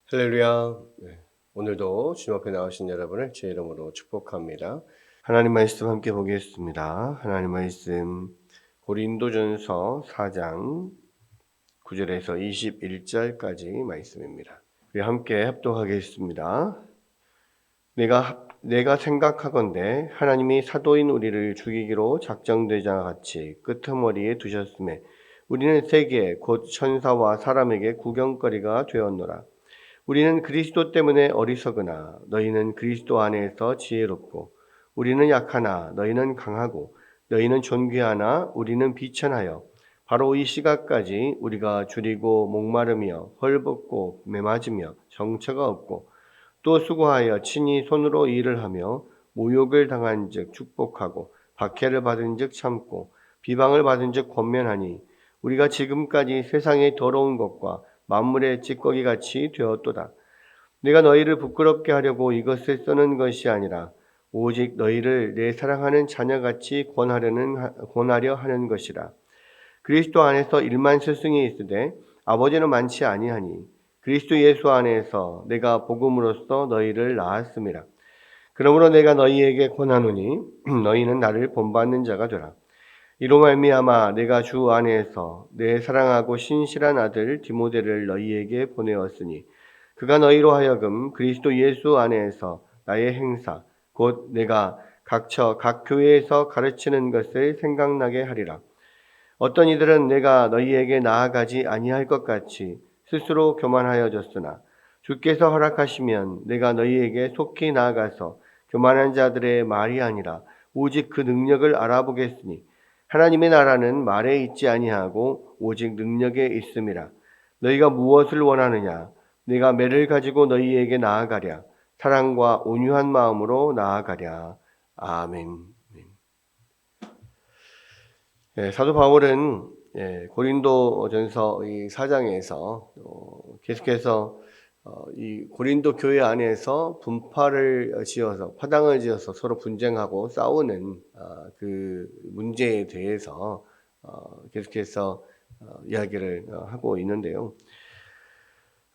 할렐루야. 네, 오늘도 주님 앞에 나오신 여러분을 제 이름으로 축복합니다. 하나님 말씀 함께 보겠습니다. 하나님 말씀 고린도전서 4장 9절에서 21절까지 말씀입니다. 우리 함께 합독하겠습니다. 내가 생각하건대 하나님이 사도인 우리를 죽이기로 작정되자 같이 끄트머리에 두셨음에 우리는 세계 곧 천사와 사람에게 구경거리가 되었노라. 우리는 그리스도 때문에 어리석으나 너희는 그리스도 안에서 지혜롭고 우리는 약하나 너희는 강하고 너희는 존귀하나 우리는 비천하여 바로 이 시각까지 우리가 줄이고 목마르며 헐벗고 매맞으며 정처가 없고 또 수고하여 친히 손으로 일을 하며 모욕을 당한즉 축복하고 박해를 받은즉 참고 비방을 받은즉 권면하니 우리가 지금까지 세상의 더러운 것과 만물의 찌꺼기 같이 되었도다. 내가 너희를 부끄럽게 하려고 이것을 써는 것이 아니라 오직 너희를 내 사랑하는 자녀같이 권하려 하는 것이라. 그리스도 안에서 1만 스승이 있으되 아버지는 많지 아니하니 그리스도 예수 안에서 내가 복음으로써 너희를 낳았음이라. 그러므로 내가 너희에게 권하노니 너희는 나를 본받는 자가 되라. 이로 말미암아 내가 주 안에서 내 사랑하고 신실한 아들 디모데를 너희에게 보내었으니 그가 너희로 하여금 그리스도 예수 안에서 나의 행사 곧 내가 각 교회에서 가르치는 것을 생각나게 하리라. 어떤 이들은 내가 너희에게 나아가지 아니할 것 같이 스스로 교만하여졌으나 주께서 허락하시면 내가 너희에게 속히 나아가서 교만한 자들의 말이 아니라 오직 그 능력을 알아보겠으니 하나님의 나라는 말에 있지 아니하고 오직 능력에 있음이라. 너희가 무엇을 원하느냐? 내가 매를 가지고 너희에게 나아가랴. 사랑과 온유한 마음으로 나아가랴. 아멘. 사도 바울은 고린도전서 이 4장에서 계속해서 이 고린도 교회 안에서 분파를 지어서 파당을 지어서 서로 분쟁하고 싸우는 그 문제에 대해서 계속해서 이야기를 하고 있는데요.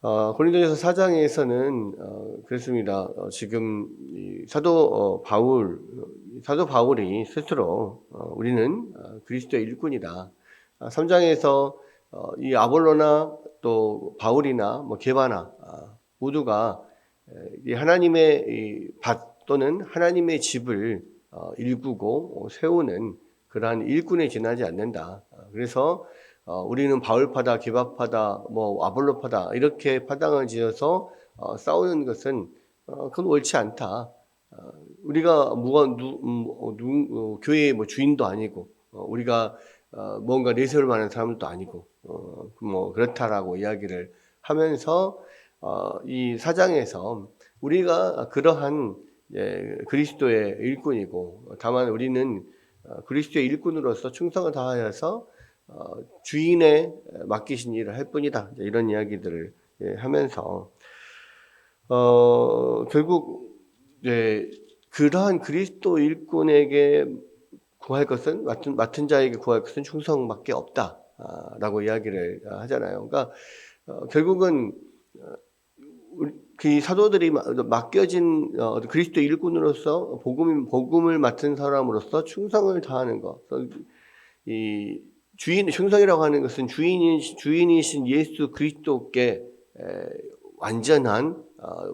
고린도전서 4장에서는 그렇습니다. 지금 이 사도 바울이 스스로 우리는 그리스도의 일꾼이다. 3장에서 이 아볼로나 또 바울이나 뭐 게바나 모두가 이 하나님의 이 밭 또는 하나님의 집을 일구고 세우는 그러한 일꾼에 지나지 않는다. 그래서 우리는 바울파다, 게바파다, 뭐 아볼로파다 이렇게 파당을 지어서 싸우는 것은 그건 옳지 않다. 우리가 교회의 뭐 주인도 아니고 우리가 뭔가 내세울 만한 사람도 아니고 뭐 그렇다라고 이야기를 하면서 이 사장에서 우리가 그러한 그리스도의 일꾼이고 다만 우리는 그리스도의 일꾼으로서 충성을 다하여서 주인의 맡기신 일을 할 뿐이다. 이런 이야기들을 하면서 결국 그러한 그리스도 일꾼에게 구할 것은 맡은 자에게 구할 것은 충성밖에 없다라고 이야기를 하잖아요. 그러니까 결국은 그 사도들이 맡겨진 그리스도 일꾼으로서 복음을 맡은 사람으로서 충성을 다하는 것. 이 충성이라고 하는 것은 주인이신 예수 그리스도께 완전한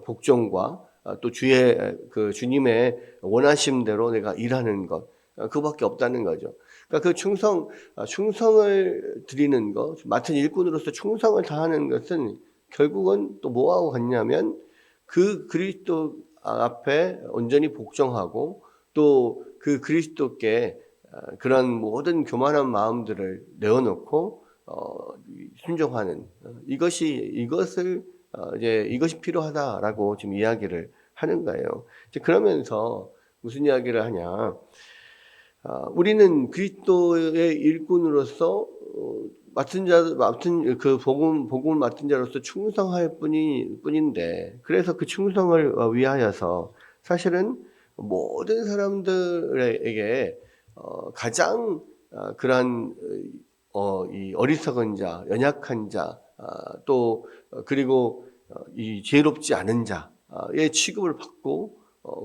복종과 또 주님의 원하심대로 내가 일하는 것, 그밖에 없다는 거죠. 그러니까 그 충성을 드리는 것, 맡은 일꾼으로서 충성을 다하는 것은 결국은 또 뭐하고 같냐면 그 그리스도 앞에 온전히 복종하고 또 그 그리스도께 그런 모든 교만한 마음들을 내어놓고 순종하는 이것이 필요하다라고 지금 이야기를 하는 거예요. 이제 그러면서 무슨 이야기를 하냐? 우리는 그리스도의 일꾼으로서 맡은 그 복음을 맡은 자로서 충성할 뿐인데 그래서 그 충성을 위하여서 사실은 모든 사람들에게 가장 그러한 이 어리석은 자, 연약한 자, 또 그리고 이 지혜롭지 않은 자의 취급을 받고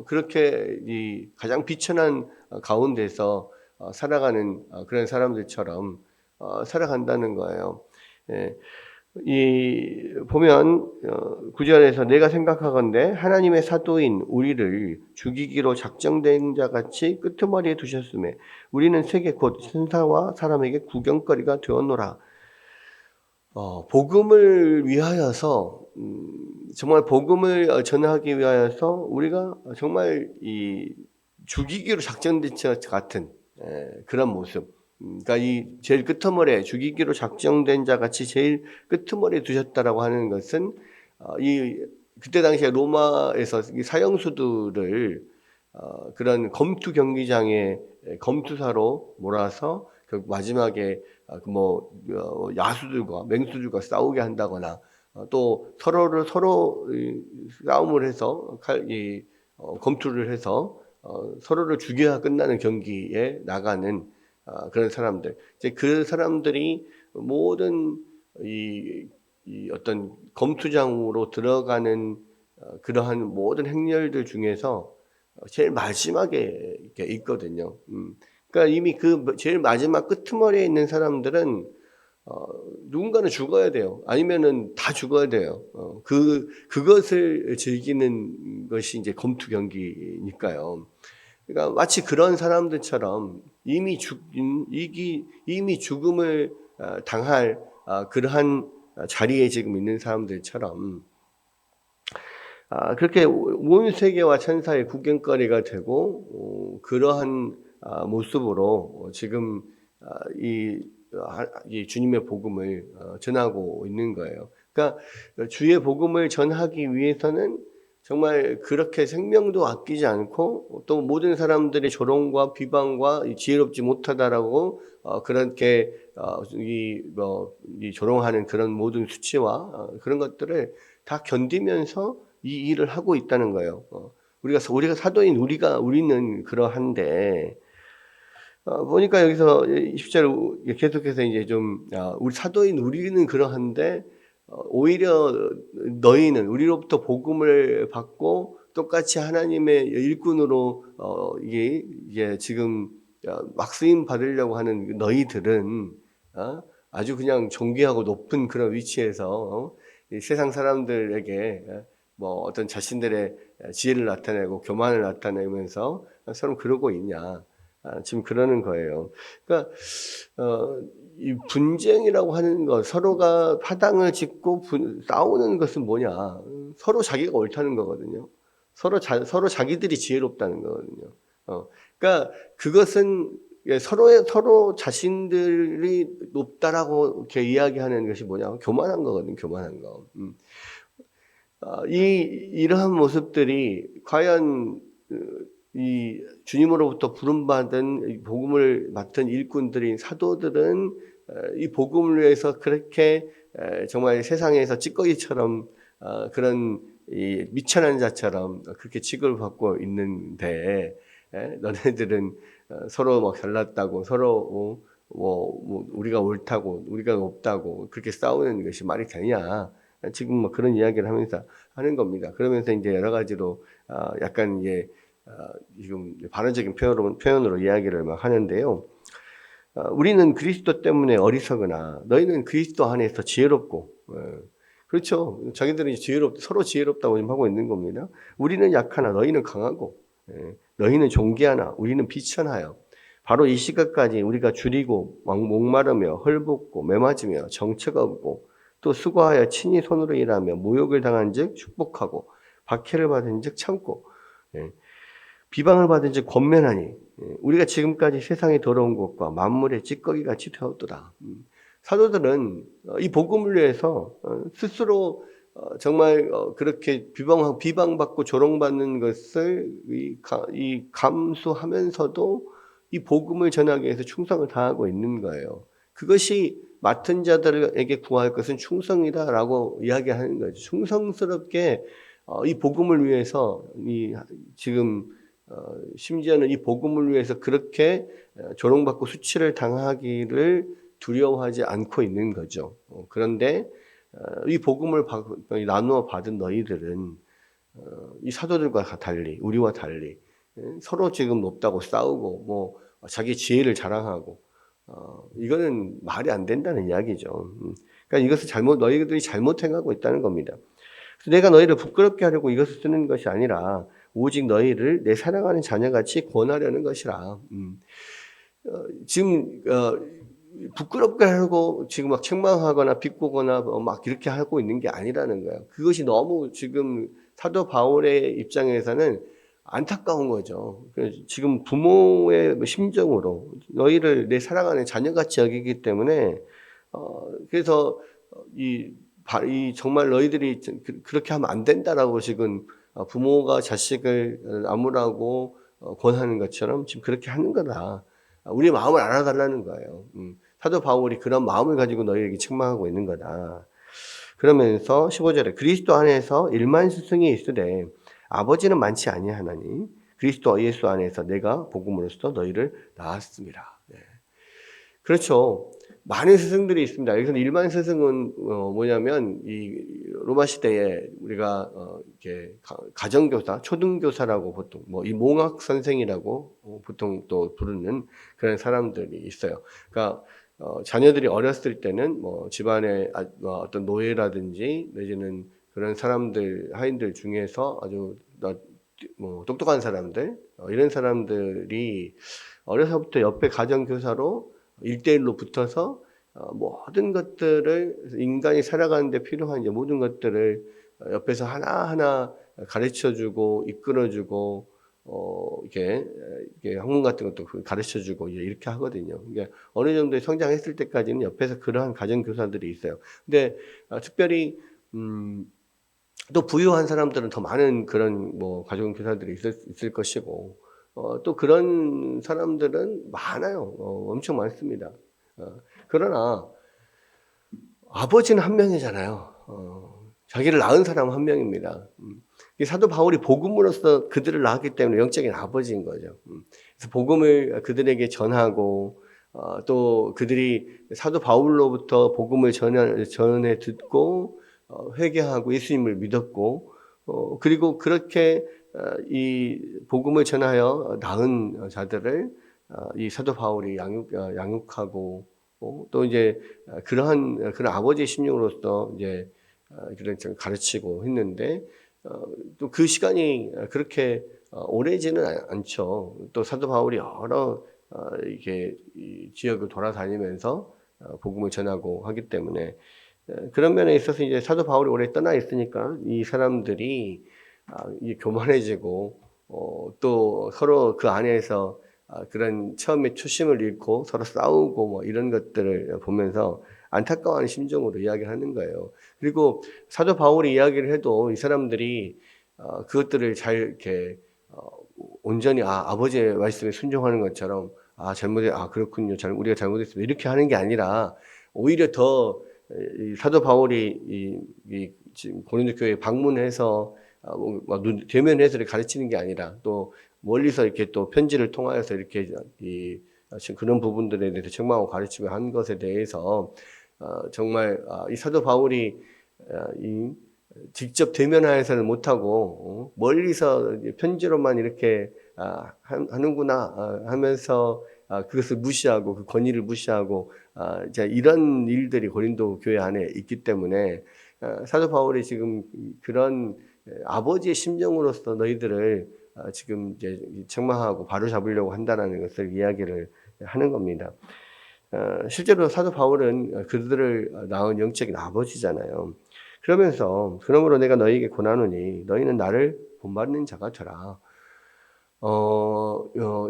그렇게 이 가장 비천한 가운데서 살아가는 그런 사람들처럼 살아간다는 거예요. 예. 이 보면 9절에서 내가 생각하건대 하나님의 사도인 우리를 죽이기로 작정된 자같이 끄트머리에 두셨음에 우리는 세계 곧 천사와 사람에게 구경거리가 되었노라. 복음을 위하여서 정말 복음을 전하기 위하여서 우리가 정말 이 죽이기로 작정된 것 같은 그런 모습. 그러니까 이 제일 끄트머리에 죽이기로 작정된 자 같이 제일 끄트머리에 두셨다라고 하는 것은 이 그때 당시에 로마에서 이 사형수들을 그런 검투 경기장에 검투사로 몰아서 그 마지막에 야수들과 맹수들과 싸우게 한다거나 또 서로 싸움을 해서 검투를 해서 서로를 죽여야 끝나는 경기에 나가는 그런 사람들. 이제 그 사람들이 모든 이 어떤 검투장으로 들어가는 그러한 모든 행렬들 중에서 제일 마지막에 이렇게 있거든요. 그러니까 이미 그 제일 마지막 끄트머리에 있는 사람들은 누군가는 죽어야 돼요. 아니면은 다 죽어야 돼요. 그것을 즐기는 것이 이제 검투 경기니까요. 그러니까 마치 그런 사람들처럼 이미 죽음을 당할 그러한 자리에 지금 있는 사람들처럼 그렇게 온 세계와 천사의 구경거리가 되고 그러한 모습으로 지금 이 주님의 복음을 전하고 있는 거예요. 그러니까 주의 복음을 전하기 위해서는 정말 그렇게 생명도 아끼지 않고 또 모든 사람들의 조롱과 비방과 지혜롭지 못하다라고 그렇게 이 조롱하는 그런 모든 수치와 그런 것들을 다 견디면서 이 일을 하고 있다는 거예요. 우리가 사도인 우리는 그러한데 보니까 여기서 10절 계속해서 이제 우리 사도인 우리는 그러한데 오히려 너희는 우리로부터 복음을 받고 똑같이 하나님의 일꾼으로 이게 지금 막 쓰임 받으려고 하는 너희들은 아주 그냥 존귀하고 높은 그런 위치에서 세상 사람들에게 어떤 자신들의 지혜를 나타내고 교만을 나타내면서 서로 그러고 있냐. 지금 그러는 거예요. 그러니까 이 분쟁이라고 하는 것, 서로가 파당을 짓고 싸우는 것은 뭐냐? 서로 자기가 옳다는 거거든요. 서로 자기들이 지혜롭다는 거거든요. 그러니까 그것은 서로 자신들이 높다라고 이렇게 이야기하는 것이 뭐냐? 교만한 거거든요. 교만한 거. 이러한 모습들이 과연 이 주님으로부터 부름받은 복음을 맡은 일꾼들인 사도들은 이 복음을 위해서 그렇게 정말 세상에서 찌꺼기처럼 그런 이 미천한 자처럼 그렇게 취급을 받고 있는데 너네들은 서로 막 잘났다고 서로 우리가 옳다고 우리가 높다고 그렇게 싸우는 것이 말이 되냐? 지금 그런 이야기를 하면서 하는 겁니다. 그러면서 이제 여러 가지로 약간 지금 반어적인 표현으로 이야기를 막 하는데요. 우리는 그리스도 때문에 어리석으나 너희는 그리스도 안에서 지혜롭고 그렇죠. 자기들은 서로 지혜롭다고 지금 하고 있는 겁니다. 우리는 약하나 너희는 강하고 너희는 존귀하나 우리는 비천하여 바로 이 시각까지 우리가 줄이고 목마르며 헐벗고 매맞으며 정처가 없고 또 수고하여 친히 손으로 일하며 모욕을 당한 즉 축복하고 박해를 받은 즉 참고 비방을 받은 즉 권면하니 우리가 지금까지 세상에 더러운 것과 만물의 찌꺼기같이 되었도다. 사도들은 이 복음을 위해서 스스로 정말 그렇게 비방받고 조롱받는 것을 감수하면서도 이 복음을 전하기 위해서 충성을 다하고 있는 거예요. 그것이 맡은 자들에게 구할 것은 충성이다라고 이야기하는 거죠. 충성스럽게 이 복음을 위해서 지금 심지어는 이 복음을 위해서 그렇게 조롱받고 수치를 당하기를 두려워하지 않고 있는 거죠. 그런데 이 복음을 나누어 받은 너희들은 이 사도들과 달리, 우리와 달리 서로 지금 높다고 싸우고 뭐 자기 지혜를 자랑하고 이거는 말이 안 된다는 이야기죠. 그러니까 이것을 너희들이 잘못 행하고 있다는 겁니다. 그래서 내가 너희를 부끄럽게 하려고 이것을 쓰는 것이 아니라 오직 너희를 내 사랑하는 자녀같이 권하려는 것이라. 지금 부끄럽게 하고 지금 막 책망하거나 비꼬거나 막 이렇게 하고 있는 게 아니라는 거예요. 그것이 너무 지금 사도 바울의 입장에서는 안타까운 거죠. 지금 부모의 심정으로 너희를 내 사랑하는 자녀같이 여기기 때문에 그래서 이 정말 너희들이 그렇게 하면 안 된다라고 지금 부모가 자식을 나무라고 권하는 것처럼 지금 그렇게 하는 거다. 우리 마음을 알아달라는 거예요. 사도 바울이 그런 마음을 가지고 너희에게 책망하고 있는 거다. 그러면서 15절에 그리스도 안에서 1만 스승이 있으되 아버지는 많지 아니하나니 그리스도 예수 안에서 내가 복음으로써 너희를 낳았습니다. 네. 그렇죠. 많은 스승들이 있습니다. 여기서 1만 스승은 뭐냐면 이 로마 시대에 우리가 이렇게 가정교사, 초등교사라고 보통 뭐 이 몽학 선생이라고 보통 또 부르는 그런 사람들이 있어요. 그러니까 자녀들이 어렸을 때는 뭐 집안의 어떤 노예라든지 내지는 그런 사람들 하인들 중에서 아주 뭐 똑똑한 사람들 이런 사람들이 어려서부터 옆에 가정교사로 1대1로 붙어서 모든 것들을 인간이 살아가는 데 필요한 이제 모든 것들을 옆에서 하나하나 가르쳐주고 이끌어주고 이렇게 학문 같은 것도 가르쳐주고 이렇게 하거든요. 그러니까 어느 정도 성장했을 때까지는 옆에서 그러한 가정교사들이 있어요. 근데 특별히 또 부유한 사람들은 더 많은 그런 뭐 가정교사들이 있을 것이고 또 그런 사람들은 많아요. 엄청 많습니다. 그러나 아버지는 한 명이잖아요. 자기를 낳은 사람은 한 명입니다. 사도 바울이 복음으로써 그들을 낳았기 때문에 영적인 아버지인 거죠. 그래서 복음을 그들에게 전하고 또 그들이 사도 바울로부터 복음을 전해 듣고 회개하고 예수님을 믿었고 그리고 그렇게 이 복음을 전하여 낳은 자들을 이 사도 바울이 양육하고 또 이제 그런 아버지의 심령으로서 이제 그런 가르치고 했는데 또 그 시간이 그렇게 오래지는 않죠. 또 사도 바울이 여러 이렇게 지역을 돌아다니면서 복음을 전하고 하기 때문에 그런 면에 있어서 이제 사도 바울이 오래 떠나 있으니까 이 사람들이 교만해지고 또 서로 그 안에서 그런 처음에 초심을 잃고 서로 싸우고 뭐 이런 것들을 보면서 안타까워하는 심정으로 이야기를 하는 거예요. 그리고 사도 바울이 이야기를 해도 이 사람들이 그것들을 잘 이렇게 온전히 아버지의 말씀에 순종하는 것처럼 그렇군요. 우리가 잘못했습니다. 이렇게 하는 게 아니라 오히려 더 사도 바울이 지금 고린도 교회에 방문해서 대면해서 가르치는 게 아니라 또 멀리서 이렇게 또 편지를 통하여서 이렇게 그런 부분들에 대해서 책망하고 가르치며 한 것에 대해서 정말 이 사도 바울이 직접 대면하여서는 못하고 멀리서 편지로만 이렇게 하는구나 하면서 그것을 무시하고 그 권위를 무시하고 이런 일들이 고린도 교회 안에 있기 때문에 사도 바울이 지금 그런 아버지의 심정으로서 너희들을 지금 이제 책망하고 바로잡으려고 한다는 것을 이야기를 하는 겁니다. 실제로 사도 바울은 그들을 낳은 영적인 아버지잖아요. 그러므로 내가 너희에게 권하노니 너희는 나를 본받는 자가 되라.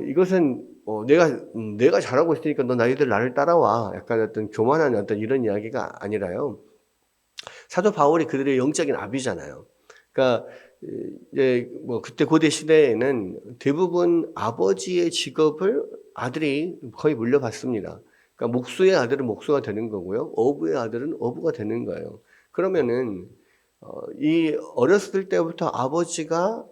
이것은 내가 잘하고 있으니까 너희들 나를 따라와. 약간 어떤 교만한 어떤 이런 이야기가 아니라요. 사도 바울이 그들의 영적인 아비잖아요. 그러니까 이제 뭐 그때 고대 시대에는 대부분 아버지의 직업을 아들이 거의 물려받습니다. 그러니까 목수의 아들은 목수가 되는 거고요. 어부의 아들은 어부가 되는 거예요. 그러면은 이 어렸을 때부터 아버지가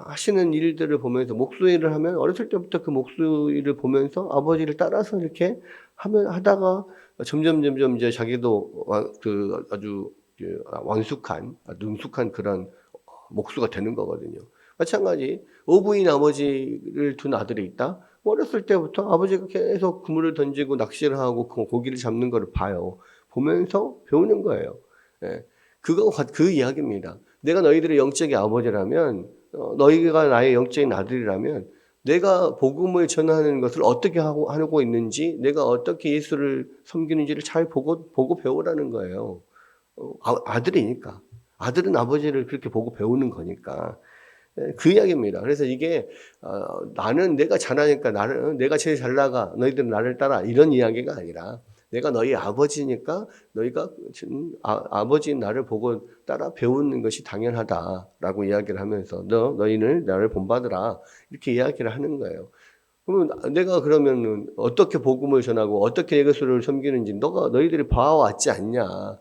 하시는 일들을 보면서 목수 일을 하면 어렸을 때부터 그 목수 일을 보면서 아버지를 따라서 이렇게 하다가 점점 이제 자기도 아주 원숙한, 능숙한 그런 목수가 되는 거거든요. 마찬가지 어부인 아버지를 둔 아들이 있다. 어렸을 때부터 아버지가 계속 그물을 던지고 낚시를 하고 고기를 잡는 거를 봐요. 보면서 배우는 거예요. 예. 그 이야기입니다. 내가 너희들의 영적인 아버지라면, 너희가 나의 영적인 아들이라면, 내가 복음을 전하는 것을 어떻게 하고 있는지, 내가 어떻게 예수를 섬기는지를 잘 보고 배우라는 거예요. 아들이니까. 아들은 아버지를 그렇게 보고 배우는 거니까. 그 이야기입니다. 그래서 이게 나는 내가 잘하니까 내가 제일 잘 나가 너희들은 나를 따라 이런 이야기가 아니라 내가 너희 아버지니까 너희가 아버지인 나를 보고 따라 배우는 것이 당연하다라고 이야기를 하면서 너희는 나를 본받으라 이렇게 이야기를 하는 거예요. 그러면 내가 그러면 어떻게 복음을 전하고 어떻게 예수를 섬기는지 너희들이 봐왔지 않냐.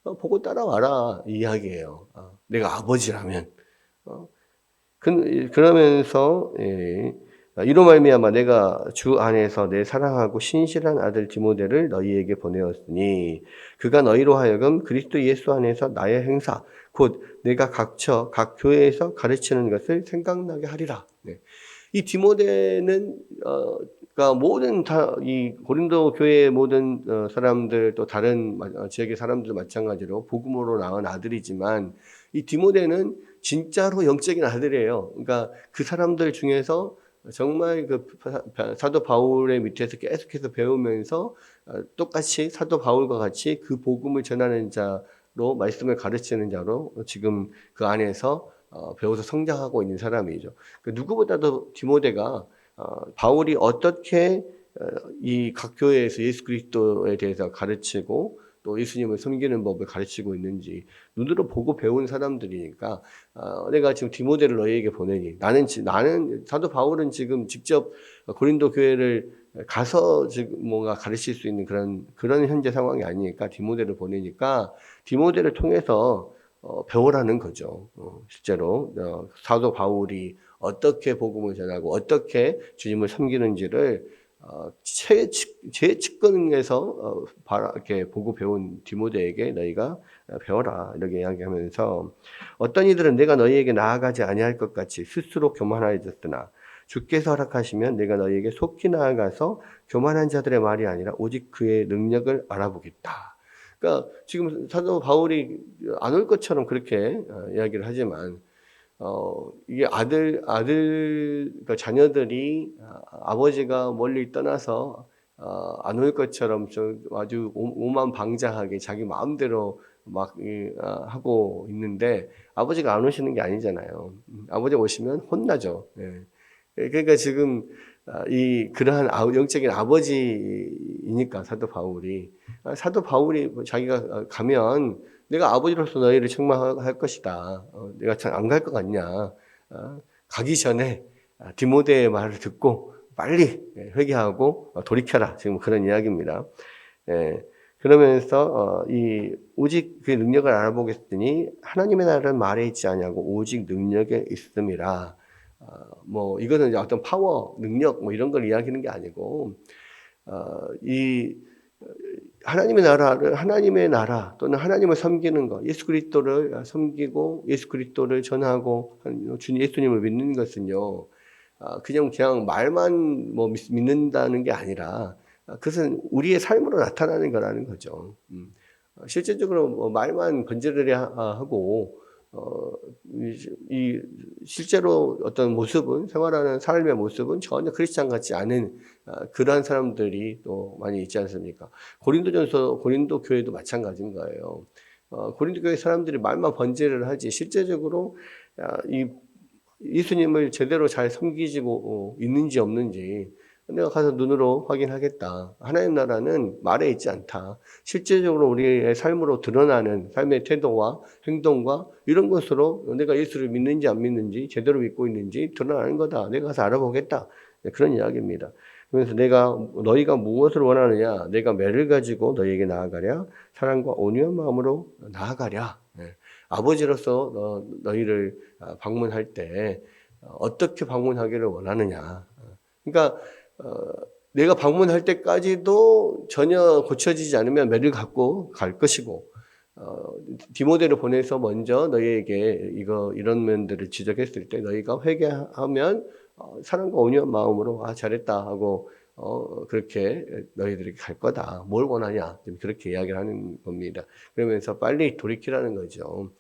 보고 따라와라 이 이야기예요. 내가 아버지라면. 그러면서 이로 말미암아 내가 주 안에서 내 사랑하고 신실한 아들 디모데를 너희에게 보내었으니 그가 너희로 하여금 그리스도 예수 안에서 나의 행사 곧 내가 각 교회에서 가르치는 것을 생각나게 하리라. 이 디모데는 모든 이 고린도 교회의 모든 사람들 또 다른 지역의 사람들 마찬가지로 복음으로 낳은 아들이지만 이 디모데는 진짜로 영적인 아들이에요. 그러니까 그 사람들 중에서 정말 그 사도 바울의 밑에서 계속해서 배우면서 똑같이 사도 바울과 같이 그 복음을 전하는 자로 말씀을 가르치는 자로 지금 그 안에서 배워서 성장하고 있는 사람이죠. 누구보다도 디모데가 바울이 어떻게 이 각 교회에서 예수 그리스도에 대해서 가르치고 또 예수님을 섬기는 법을 가르치고 있는지 눈으로 보고 배운 사람들이니까 내가 지금 디모데를 너희에게 보내니 나는 사도 바울은 지금 직접 고린도 교회를 가서 지금 뭔가 가르칠 수 있는 그런 현재 상황이 아니니까 디모데를 보내니까 디모데를 통해서 배우라는 거죠. 실제로 사도 바울이 어떻게 복음을 전하고 어떻게 주님을 섬기는지를 최측근에서 이렇게 보고 배운 디모데에게 너희가 배워라 이렇게 이야기하면서 어떤 이들은 내가 너희에게 나아가지 아니할 것 같이 스스로 교만하여졌으나 주께서 허락하시면 내가 너희에게 속히 나아가서 교만한 자들의 말이 아니라 오직 그의 능력을 알아보겠다. 그러니까 지금 사도 바울이 안 올 것처럼 그렇게 이야기를 하지만 이게 그러니까 자녀들이 아버지가 멀리 떠나서 안 올 것처럼 좀 아주 오만방자하게 자기 마음대로 막 하고 있는데 아버지가 안 오시는 게 아니잖아요. 아버지 오시면 혼나죠. 그러니까 지금 그러한 영적인 아버지이니까 사도 바울이 자기가 가면 내가 아버지로서 너희를 책망할 것이다. 내가 참 안 갈 것 같냐. 가기 전에 디모데의 말을 듣고 빨리 회개하고 돌이켜라. 지금 그런 이야기입니다. 그러면서 오직 그의 능력을 알아보겠으니 하나님의 나라는 말에 있지 아니하고 오직 능력에 있음이라. 이거는 이제 어떤 파워, 능력 이런 걸 이야기하는 게 아니고 하나님의 나라 또는 하나님을 섬기는 것, 예수 그리스도를 섬기고 예수 그리스도를 전하고 주님 예수님을 믿는 것은요, 그냥 말만 믿는다는 게 아니라 그것은 우리의 삶으로 나타나는 거라는 거죠. 실제적으로 말만 번지르르 하고 실제로 어떤 모습은 생활하는 삶의 모습은 전혀 크리스찬 같지 않은 그러한 사람들이 또 많이 있지 않습니까? 고린도 교회도 마찬가지인 거예요. 고린도 교회 사람들이 말만 번제를 하지 실제적으로 이 예수님을 제대로 잘 섬기고 있는지 없는지 내가 가서 눈으로 확인하겠다. 하나님 나라는 말에 있지 않다. 실제적으로 우리의 삶으로 드러나는 삶의 태도와 행동과 이런 것으로 내가 예수를 믿는지 안 믿는지 제대로 믿고 있는지 드러나는 거다. 내가 가서 알아보겠다. 그런 이야기입니다. 그래서 너희가 무엇을 원하느냐? 내가 매를 가지고 너희에게 나아가랴? 사랑과 온유한 마음으로 나아가랴? 아버지로서 너희를 방문할 때 어떻게 방문하기를 원하느냐? 그러니까 내가 방문할 때까지도 전혀 고쳐지지 않으면 매를 갖고 갈 것이고 디모데를 보내서 먼저 너희에게 이런 면들을 지적했을 때 너희가 회개하면 사랑과 온유한 마음으로 잘했다 하고 그렇게 너희들에게 갈 거다. 뭘 원하냐? 좀 그렇게 이야기를 하는 겁니다. 그러면서 빨리 돌이키라는 거죠.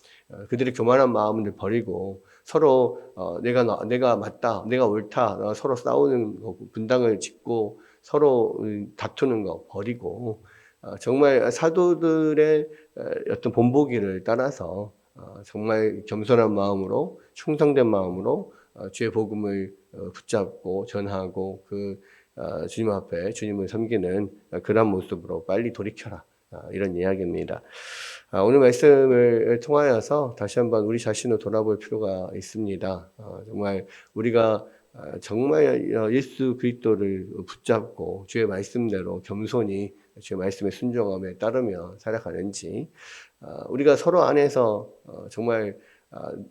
그들의 교만한 마음을 버리고 서로 내가 맞다, 내가 옳다, 서로 싸우는 거, 분당을 짓고 서로 다투는 거 버리고 정말 사도들의 어떤 본보기를 따라서 정말 겸손한 마음으로 충성된 마음으로 주의 복음을 붙잡고 전하고 주님 앞에 주님을 섬기는 그런 모습으로 빨리 돌이켜라. 이런 이야기입니다. 오늘 말씀을 통하여서 다시 한번 우리 자신을 돌아볼 필요가 있습니다. 정말 우리가 정말 예수 그리스도를 붙잡고 주의 말씀대로 겸손히 주의 말씀에 순종함에 따르며 살아가는지 우리가 서로 안에서 정말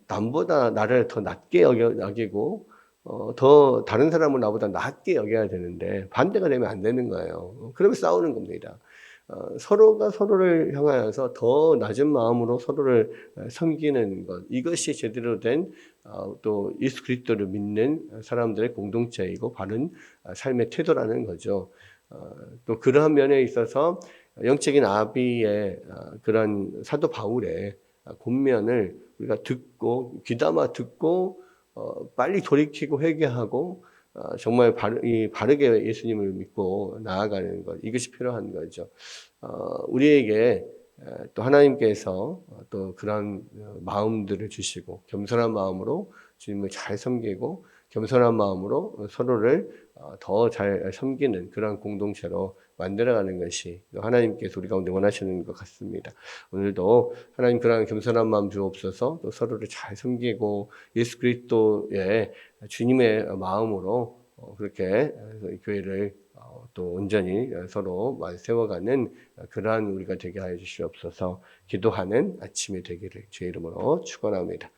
남보다 나를 더 낮게 여기고 더 다른 사람은 나보다 낮게 여겨야 되는데 반대가 되면 안 되는 거예요. 그러면 싸우는 겁니다. 서로가 서로를 향하여서 더 낮은 마음으로 서로를 섬기는 것, 이것이 제대로 된 또 예수 그리스도를 믿는 사람들의 공동체이고 바른 삶의 태도라는 거죠. 또 그러한 면에 있어서 영적인 아비의 그런 사도 바울의 권면을 우리가 듣고 귀담아 듣고 빨리 돌이키고 회개하고 정말 바르게 예수님을 믿고 나아가는 것, 이것이 필요한 거죠. 우리에게 또 하나님께서 또 그런 마음들을 주시고 겸손한 마음으로 주님을 잘 섬기고 겸손한 마음으로 서로를 더 잘 섬기는 그런 공동체로 만들어가는 것이 하나님께서 우리 가운데 원하시는 것 같습니다. 오늘도 하나님 그런 겸손한 마음 주옵소서. 또 서로를 잘 섬기고 예수 그리스도의 주님의 마음으로 그렇게 교회를 또 온전히 서로 세워가는 그러한 우리가 되게 하여 주시옵소서. 기도하는 아침이 되기를 주의 이름으로 축원합니다.